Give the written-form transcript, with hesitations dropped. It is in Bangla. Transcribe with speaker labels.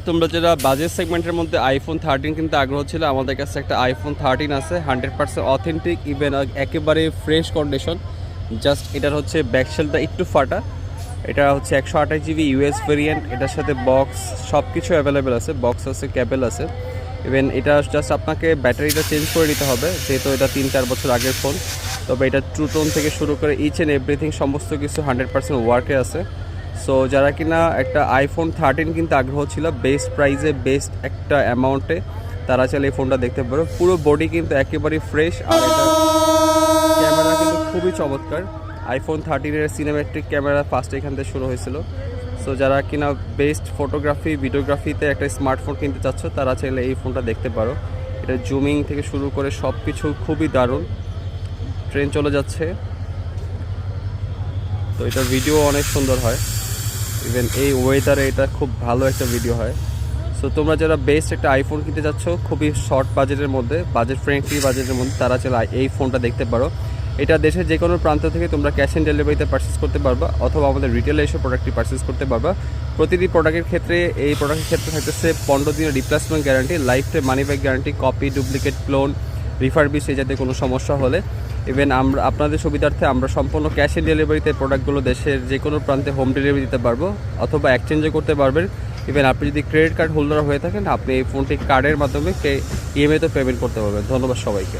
Speaker 1: তোমরা যারা বাজেট সেগমেন্টের মধ্যে আইফোন 13 কিনতে আগ্রহ ছিল, আমাদের কাছে একটা আইফোন 13 আছে 100% অথেন্টিক, ইভেন একেবারে ফ্রেশ কন্ডিশন। জাস্ট এটার হচ্ছে ব্যাকশেলটা একটু ফাটা। এটা হচ্ছে 128 GB ইউএস ভেরিয়েন্ট। এটার সাথে বক্স সব কিছু অ্যাভেলেবেল আছে, বক্স আছে, ক্যাবেল আছে। ইভেন এটা জাস্ট আপনাকে ব্যাটারিটা চেঞ্জ করে নিতে হবে, যেহেতু এটা 3-4 বছর আগের ফোন। তবে এটা ট্রু টোন থেকে শুরু করে ইচ অ্যান্ড এভরিথিং সমস্ত কিছু 100% ওয়ার্কে আছে। সো যারা কিনা একটা আইফোন 13 কিনতে আগ্রহ ছিল বেস্ট প্রাইসে, বেস্ট একটা অ্যামাউন্টে, তারা চাইলে এই ফোনটা দেখতে পারো। পুরো বডি কিন্তু একেবারেই ফ্রেশ, আর এটা ক্যামেরা কিন্তু খুবই চমৎকার। আইফোন 13-এর সিনেমেট্রিক ক্যামেরা ফার্স্ট এখান থেকে শুরু হয়েছিল। সো যারা কিনা বেস্ট ফটোগ্রাফি ভিডিওগ্রাফিতে একটা স্মার্টফোন কিনতে চাচ্ছ, তারা চাইলে এই ফোনটা দেখতে পারো। এটা জুমিং থেকে শুরু করে সব কিছু খুবই দারুণ। ট্রেন চলে যাচ্ছে, তো এটার ভিডিও অনেক সুন্দর হয়। ইভেন এই ওয়েদারে এটা খুব ভালো একটা ভিডিও হয়। সো তোমরা যারা বেস্ট একটা আইফোন কিনতে যাচ্ছ খুবই শর্ট বাজেটের মধ্যে, বাজেট ফ্রেন্ডলি বাজেটের মধ্যে, তারা চাইলে এই ফোনটা দেখতে পারো। এটা দেশের যে কোনো প্রান্ত থেকে তোমরা ক্যাশ অন ডেলিভারিতে পারচেস করতে পারবা, অথবা আমাদের রিটেলে এসে প্রোডাক্টটি পারচেস করতে পারবা। প্রতিটি প্রোডাক্টের ক্ষেত্রে থাকতেছে 15 দিনের replacement guarantee, life time money back guarantee, copy, duplicate, clone, refurbish এই জাতীয় কোনো সমস্যা হলে ইভেন আমরা আপনাদের সুবিধার্থে আমরা সম্পূর্ণ ক্যাশ অন ডেলিভারিতে প্রোডাক্টগুলো দেশের যে কোনো প্রান্তে হোম ডেলিভারি দিতে পারবো, অথবা এক্সচেঞ্জও করতে পারবেন। ইভেন আপনি যদি ক্রেডিট কার্ড হোল্ডার হয়ে থাকেন, আপনি এই ফোনটি কার্ডের মাধ্যমে ইএমআইতে পেমেন্ট করতে পারবেন। ধন্যবাদ সবাইকে।